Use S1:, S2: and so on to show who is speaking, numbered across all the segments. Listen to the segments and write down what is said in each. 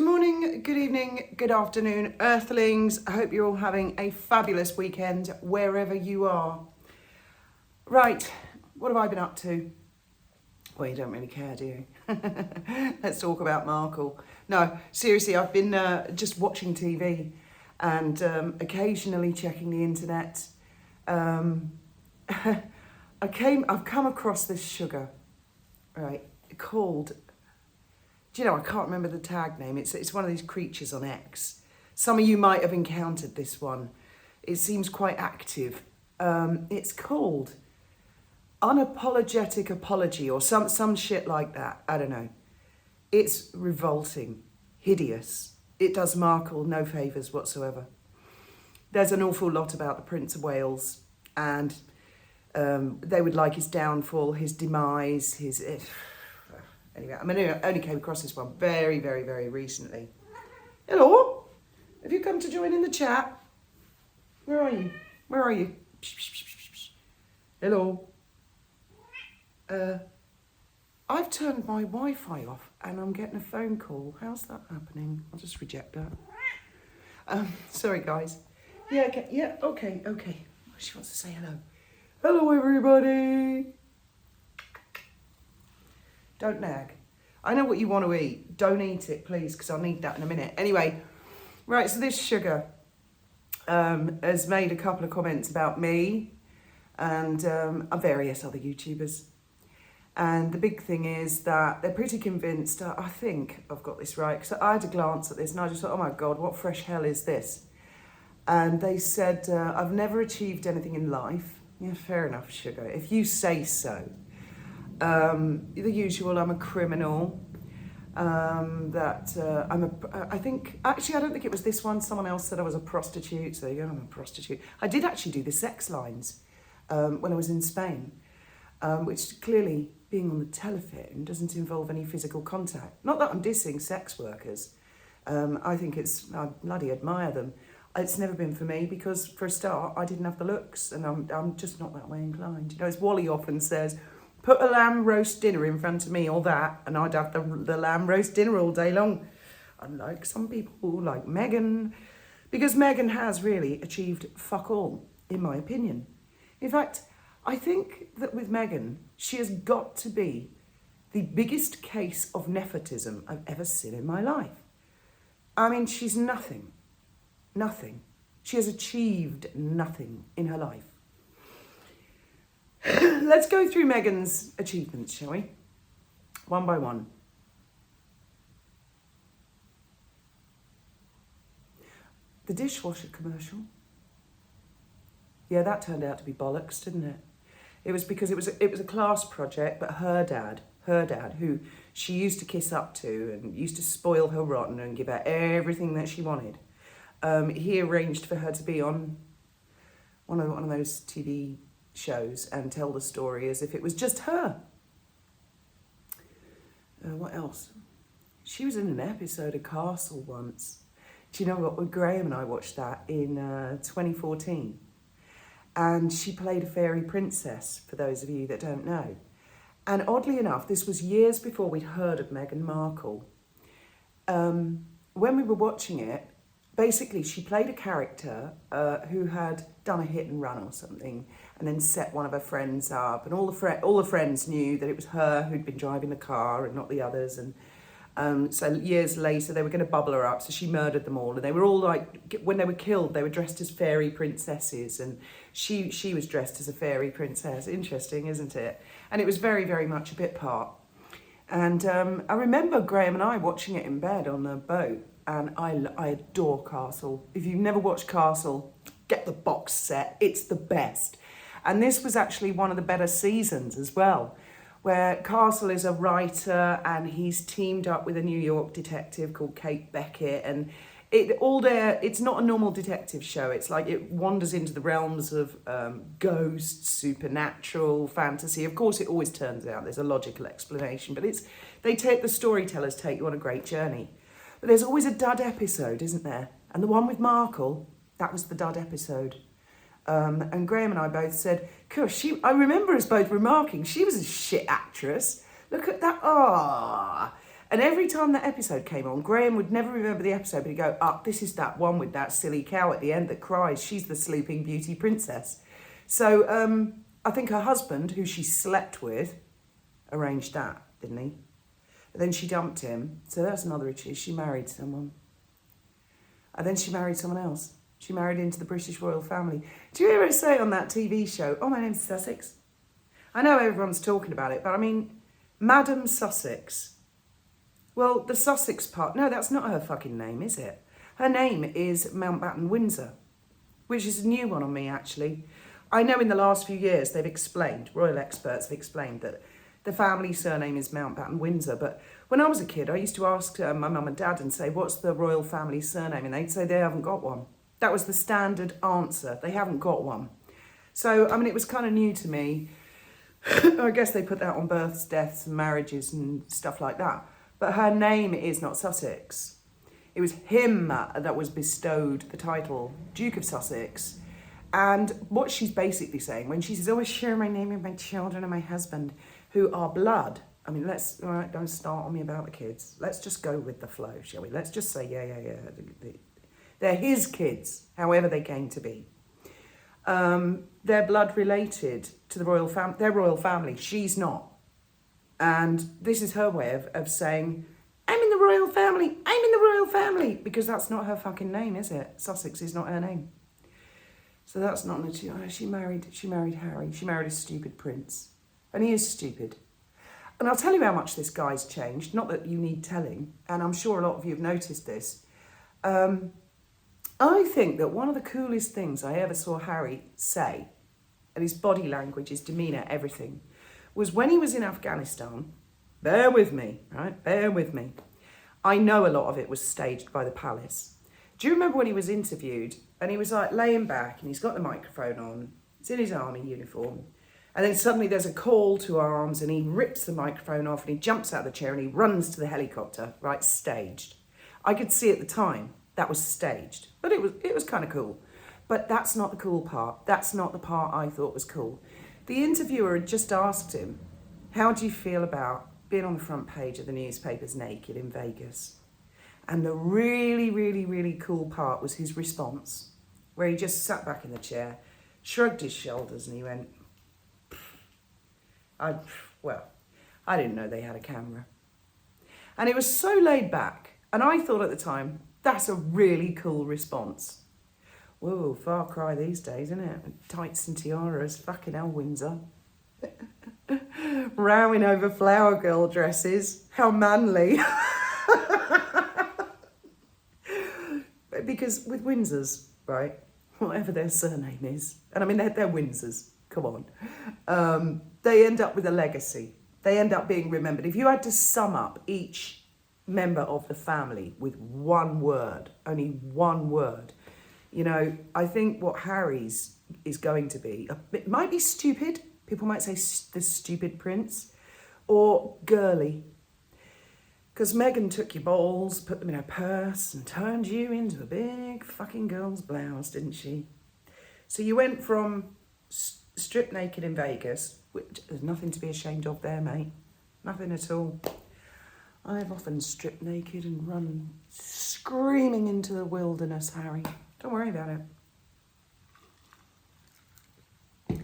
S1: Good morning, good evening, good afternoon, Earthlings. I hope you're all having a fabulous weekend wherever you are. Right, what have I been up to? Well, you don't really care, do you? Let's talk about Markle. No, seriously, I've been just watching TV and occasionally checking the internet. I've come across this sugar, right, called... Do you know, I can't remember the tag name. It's one of these creatures on X. Some of you might have encountered this one. It seems quite active. It's called Unapologetic Apology or some shit like that. I don't know. It's revolting, hideous. It does Markle no favours whatsoever. There's an awful lot about the Prince of Wales and they would like his downfall, his demise, his... Anyway, I only came across this one very, very, very recently. Hello? Have you come to join in the chat? Where are you? Where are you? Hello? I've turned my Wi-Fi off and I'm getting a phone call. How's that happening? I'll just reject that. Sorry, guys. Yeah, okay. She wants to say hello. Hello, everybody. Don't nag. I know what you want to eat. Don't eat it, please, because I'll need that in a minute. Anyway, right, so this sugar has made a couple of comments about me and various other YouTubers. And the big thing is that they're pretty convinced, I think I've got this right, because I had a glance at this and I just thought, oh my God, what fresh hell is this? And they said, I've never achieved anything in life. Yeah, fair enough, sugar, if you say so. The usual, I'm a criminal, I don't think it was this one, someone else said I was a prostitute, so yeah, I'm a prostitute. I did actually do the sex lines when I was in Spain, which clearly, being on the telephone, doesn't involve any physical contact. Not that I'm dissing sex workers, I bloody admire them. It's never been for me because, for a start, I didn't have the looks, and I'm just not that way inclined. You know, as Wally often says, put a lamb roast dinner in front of me or that, and I'd have the lamb roast dinner all day long. Unlike some people like Meghan, because Meghan has really achieved fuck all, in my opinion. In fact, I think that with Meghan, she has got to be the biggest case of nepotism I've ever seen in my life. I mean, she's nothing. She has achieved nothing in her life. Let's go through Meghan's achievements, shall we? One by one. The dishwasher commercial. Yeah, that turned out to be bollocks, didn't it? It was because it was a class project, but her dad, who she used to kiss up to and used to spoil her rotten and give her everything that she wanted, he arranged for her to be on one of those TV shows and tell the story as if it was just her. What else? She was in an episode of Castle once. Do you know what? Graham and I watched that in 2014. And she played a fairy princess, for those of you that don't know. And oddly enough, this was years before we'd heard of Meghan Markle. When we were watching it, basically, she played a character who had done a hit and run or something and then set one of her friends up. And all the friends knew that it was her who'd been driving the car and not the others. And so years later, they were going to bubble her up. So she murdered them all. And they were all like, when they were killed, they were dressed as fairy princesses. And she was dressed as a fairy princess. Interesting, isn't it? And it was very, very much a bit part. And I remember Graham and I watching it in bed on the boat. And I adore Castle. If you've never watched Castle, get the box set. It's the best. And this was actually one of the better seasons as well, where Castle is a writer and he's teamed up with a New York detective called Kate Beckett. And it's not a normal detective show. It's like it wanders into the realms of ghosts, supernatural, fantasy. Of course, it always turns out there's a logical explanation, but the storytellers take you on a great journey. But there's always a dud episode, isn't there? And the one with Markle, that was the dud episode. And Graham and I both said, gosh, I remember us both remarking, she was a shit actress. Look at that, And every time that episode came on, Graham would never remember the episode, but he'd go, this is that one with that silly cow at the end that cries. She's the sleeping beauty princess. So I think her husband, who she slept with, arranged that, didn't he? But then she dumped him. So that's another issue. She married someone. And then she married someone else. She married into the British royal family. Do you ever say on that TV show, my name's Sussex? I know everyone's talking about it, but I mean, Madam Sussex. Well, the Sussex part, no, that's not her fucking name, is it? Her name is Mountbatten Windsor, which is a new one on me, actually. I know in the last few years they've explained, royal experts have explained that the family surname is Mountbatten Windsor. But when I was a kid, I used to ask my mum and dad and say, what's the royal family surname? And they'd say they haven't got one. That was the standard answer. They haven't got one. So, I mean, it was kind of new to me. I guess they put that on births, deaths, and marriages and stuff like that. But her name is not Sussex. It was him that was bestowed the title, Duke of Sussex. And what she's basically saying when she says, I share my name with my children and my husband, who are blood. I mean, all right, don't start on me about the kids. Let's just go with the flow, shall we? Let's just say, yeah. They're his kids, however they came to be. They're blood related to the royal family. They're royal family. She's not. And this is her way of saying, I'm in the royal family. I'm in the royal family. Because that's not her fucking name, is it? Sussex is not her name. So that's not she married Harry. She married a stupid prince. And he is stupid. And I'll tell you how much this guy's changed. Not that you need telling. And I'm sure a lot of you have noticed this. I think that one of the coolest things I ever saw Harry say, and his body language, his demeanour, everything, was when he was in Afghanistan. Bear with me, right? Bear with me. I know a lot of it was staged by the palace. Do you remember when he was interviewed and he was like laying back and he's got the microphone on, he's in his army uniform, and then suddenly there's a call to arms and he rips the microphone off and he jumps out of the chair and he runs to the helicopter, right? Staged. I could see at the time that was staged, but it was kind of cool. But that's not the cool part. That's not the part I thought was cool. The interviewer had just asked him, how do you feel about being on the front page of the newspapers naked in Vegas? And the really, really, really cool part was his response, where he just sat back in the chair, shrugged his shoulders, and he went, I didn't know they had a camera. And it was so laid back. And I thought at the time, that's a really cool response. Whoa, far cry these days, isn't it? Tights and tiaras, fucking hell, Windsor. Rowing over flower girl dresses. How manly. Because with Windsors, right, whatever their surname is, and I mean, they're Windsors, come on, they end up with a legacy. They end up being remembered. If you had to sum up each member of the family with one word, only one word, you know, I think what Harry's is going to be, it might be stupid. People might say the stupid prince, or girly. Because Meghan took your balls, put them in her purse, and turned you into a big fucking girl's blouse, didn't she? So you went from strip naked in Vegas, which there's nothing to be ashamed of there, mate. Nothing at all. I've often stripped naked and run screaming into the wilderness, Harry. Don't worry about it.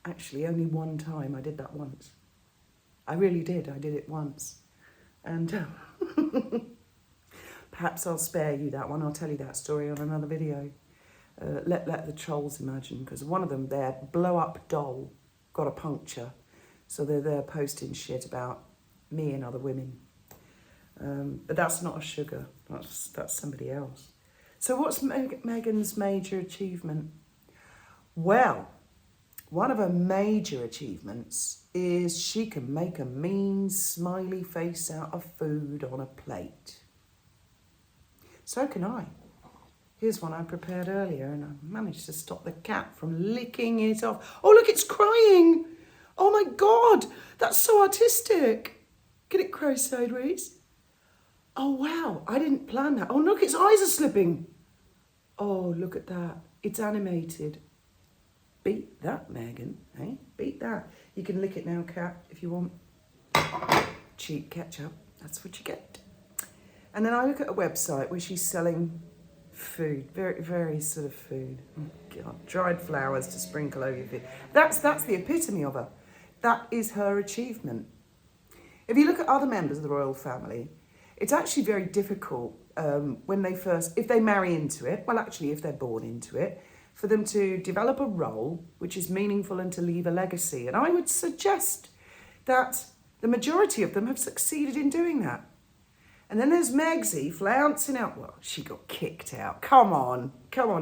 S1: Actually, only one time. I did that once. I really did. I did it once. And perhaps I'll spare you that one. I'll tell you that story on another video. Let the trolls imagine, because one of them, their blow-up doll got a puncture. So they're there posting shit about me and other women. But that's not a sugar. That's somebody else. So what's Meghan's major achievement? Well, one of her major achievements is she can make a mean, smiley face out of food on a plate. So can I. Here's one I prepared earlier, and I managed to stop the cat from licking it off. Oh, look, it's crying. Oh, my God. That's so artistic. Can it cry sideways? Oh, wow. I didn't plan that. Oh, look, its eyes are slipping. Oh, look at that. It's animated. Beat that, Meghan. Eh? Beat that. You can lick it now, cat, if you want. Cheap ketchup. That's what you get. And then I look at a website where she's selling food, very, very sort of food. Oh God, dried flowers to sprinkle over your feet. That's the epitome of her. That is her achievement. If you look at other members of the royal family, it's actually very difficult when they first, if they marry into it, well, actually, if they're born into it, for them to develop a role which is meaningful and to leave a legacy. And I would suggest that the majority of them have succeeded in doing that. And then there's Megsy flouncing out. Well, she got kicked out. Come on,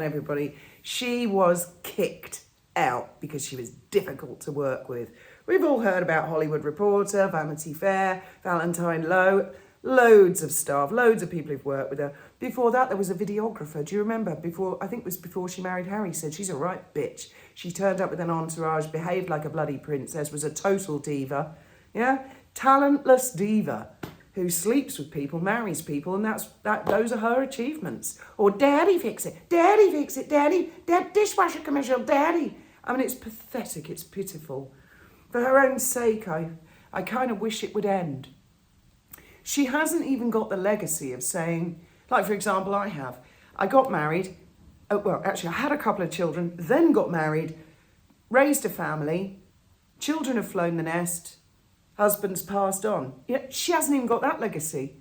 S1: everybody. She was kicked out because she was difficult to work with. We've all heard about Hollywood Reporter, Vanity Fair, Valentine Lowe, loads of staff, loads of people who've worked with her. Before that, there was a videographer. Do you remember? I think it was before she married Harry, said she's a right bitch. She turned up with an entourage, behaved like a bloody princess, was a total diva. Yeah? Talentless diva who sleeps with people, marries people, and those are her achievements. Or daddy fix it, daddy, dishwasher commercial, daddy. I mean, it's pathetic, it's pitiful. For her own sake, I kind of wish it would end. She hasn't even got the legacy of saying, like for example, I got married, I had a couple of children, then got married, raised a family, children have flown the nest, husband's passed on. She hasn't even got that legacy.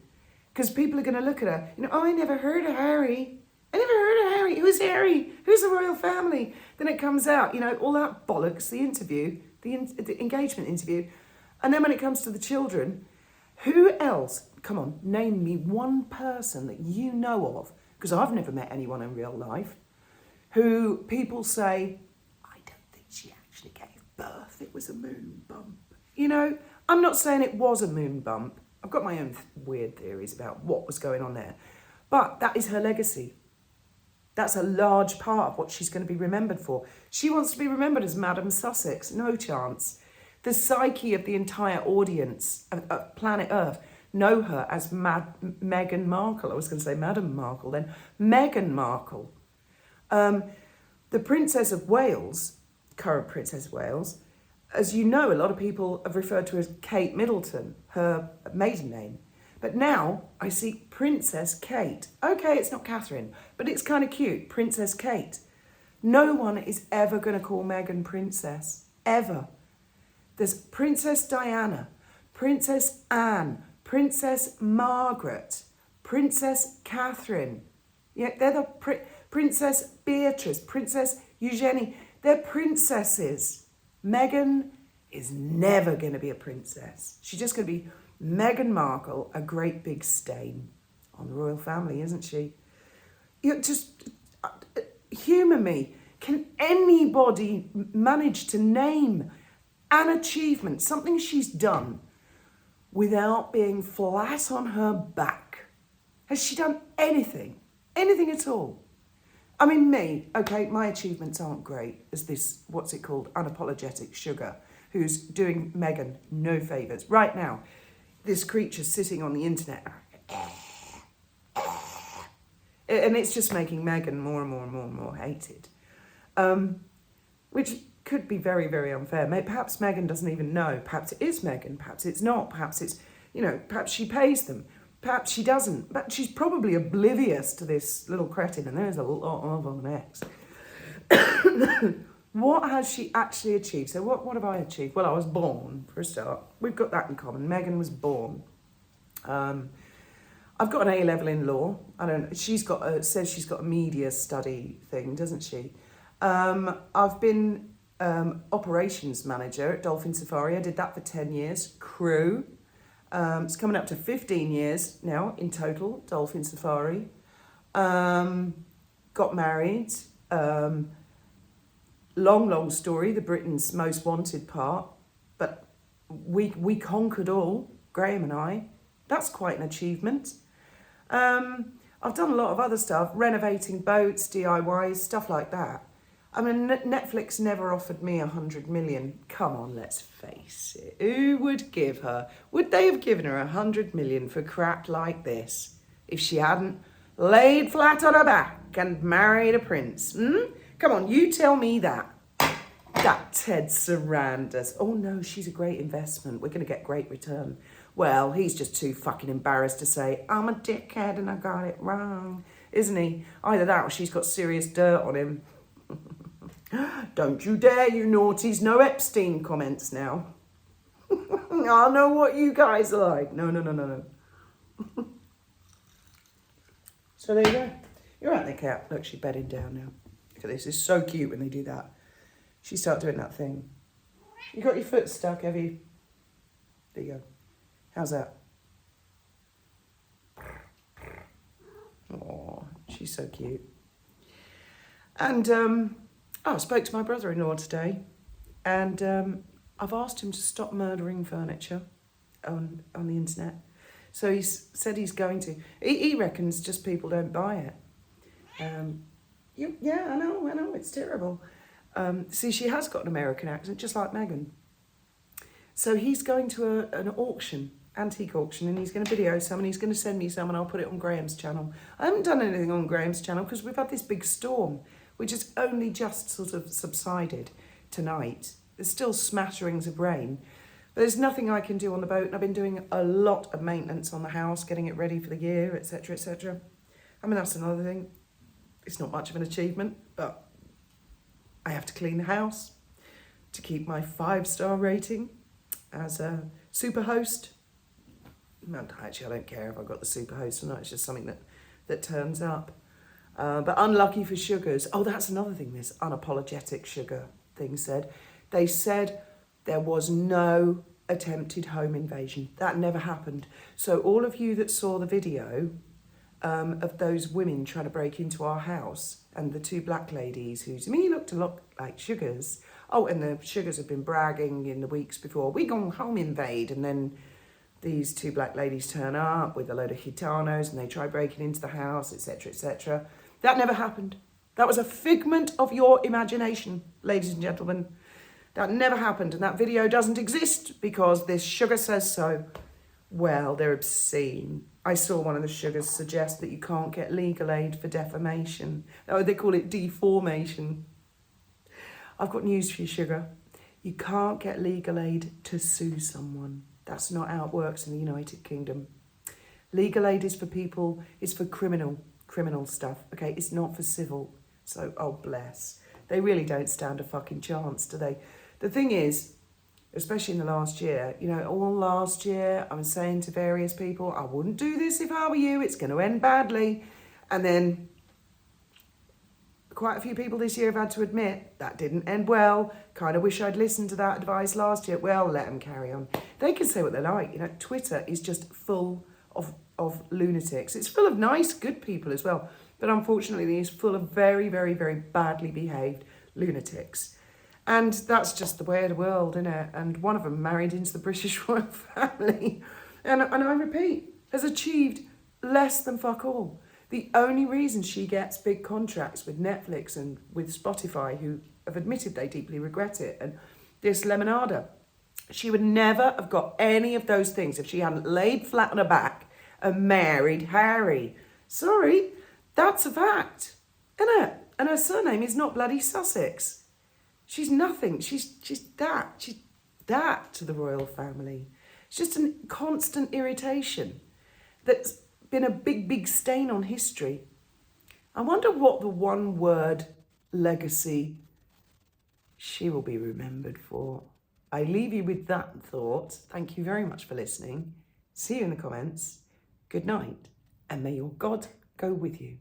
S1: Because people are going to look at her, I never heard of Harry. Who's Harry? Who's the royal family? Then it comes out, all that bollocks, the interview, the engagement interview. And then when it comes to the children, who else, come on, name me one person that you know of, because I've never met anyone in real life, who people say, I don't think she actually gave birth, it was a moon bump. I'm not saying it was a moon bump. I've got my own weird theories about what was going on there. But that is her legacy. That's a large part of what she's going to be remembered for. She wants to be remembered as Madam Sussex. No chance. The psyche of the entire audience of planet Earth know her as Meghan Markle. I was going to say Madam Markle then. Meghan Markle. The Princess of Wales, current Princess of Wales, as you know, a lot of people have referred to her as Kate Middleton, her maiden name. But now I see Princess Kate. Okay, it's not Catherine, but it's kind of cute. Princess Kate. No one is ever going to call Meghan Princess. Ever. There's Princess Diana, Princess Anne, Princess Margaret, Princess Catherine. They're the Princess Beatrice, Princess Eugenie. They're princesses. Meghan is never going to be a princess. She's just going to be Meghan Markle, a great big stain on the royal family, isn't she? Just humour me. Can anybody manage to name an achievement, something she's done, without being flat on her back? Has she done anything? Anything at all? I mean, my achievements aren't great as this, what's it called, unapologetic sugar, who's doing Meghan no favours. Right now, this creature's sitting on the internet, and it's just making Meghan more and more and more and more hated, which could be very, very unfair. Perhaps Meghan doesn't even know. Perhaps it is Meghan, perhaps it's not, perhaps it's, perhaps she pays them. Perhaps she doesn't, but she's probably oblivious to this little cretin, and there's a lot of an ex. What has she actually achieved? So what have I achieved? Well, I was born, for a start. We've got that in common. Meghan was born. I've got an A-level in law. She's says she's got a media study thing, doesn't she? I've been operations manager at Dolphin Safari. I did that for 10 years. Crew. It's coming up to 15 years now in total, Dolphin Safari. Got married. Long story, the Britain's Most Wanted part. But we conquered all, Graham and I. That's quite an achievement. I've done a lot of other stuff, renovating boats, DIYs, stuff like that. I mean, Netflix never offered me 100 million. Come on, let's face it. Who would give her? Would they have given her 100 million for crap like this if she hadn't laid flat on her back and married a prince? Come on, you tell me that. That Ted Sarandon. Oh no, she's a great investment. We're going to get great return. Well, he's just too fucking embarrassed to say, I'm a dickhead and I got it wrong, isn't he? Either that or she's got serious dirt on him. Don't you dare, you naughties. No Epstein comments now. I know what you guys are like. No. So there you go. You're right there, cat. Look, she's bedding down now. Look at this. It's so cute when they do that. She started doing that thing. You got your foot stuck, have you? There you go. How's that? Oh, she's so cute. And I spoke to my brother-in-law today, and I've asked him to stop murdering furniture on the internet. So he said he's going to. He reckons just people don't buy it. Yeah, I know, it's terrible. See, she has got an American accent, just like Meghan. So he's going to an auction, antique auction, and he's going to video some, and he's going to send me some, and I'll put it on Graham's channel. I haven't done anything on Graham's channel because we've had this big storm, which has only just sort of subsided tonight. There's still smatterings of rain. But there's nothing I can do on the boat, and I've been doing a lot of maintenance on the house, getting it ready for the year, etc., etc. I mean, that's another thing. It's not much of an achievement, but I have to clean the house to keep my 5-star rating as a super host. Actually, I don't care if I've got the super host or not. It's just something that turns up. But unlucky for sugars. Oh, that's another thing this unapologetic sugar thing said. They said there was no attempted home invasion. That never happened. So all of you that saw the video of those women trying to break into our house and the 2 black ladies who, to me, looked a lot like Sugars. Oh, and the Sugars have been bragging in the weeks before, we gonna home invade, and then these 2 black ladies turn up with a load of gitanos and they try breaking into the house, etc., etc. That never happened. That was a figment of your imagination, ladies and gentlemen. That never happened, and that video doesn't exist because this Sugar says so. Well, they're obscene. I saw one of the Sugars suggest that you can't get legal aid for defamation. Oh, they call it deformation. I've got news for you, Sugar. You can't get legal aid to sue someone. That's not how it works in the United Kingdom. Legal aid is for people, it's for criminal stuff, okay? It's not for civil. So, oh bless. They really don't stand a fucking chance, do they? The thing is, especially in the last year, all last year, I was saying to various people, I wouldn't do this if I were you, it's going to end badly. And then quite a few people this year have had to admit that didn't end well. Kind of wish I'd listened to that advice last year. Well, let them carry on. They can say what they like. Twitter is just full of lunatics. It's full of nice, good people as well. But unfortunately, it's full of very, very, very badly behaved lunatics. And that's just the way of the world, isn't it? And one of them married into the British royal family. And I repeat, has achieved less than fuck all. The only reason she gets big contracts with Netflix and with Spotify, who have admitted they deeply regret it, and this Lemonada, she would never have got any of those things if she hadn't laid flat on her back and married Harry. Sorry, that's a fact, isn't it? And her surname is not bloody Sussex. She's nothing. She's that to the royal family. It's just a constant irritation that's been a big, big stain on history. I wonder what the one word legacy she will be remembered for. I leave you with that thought. Thank you very much for listening. See you in the comments. Good night, and may your God go with you.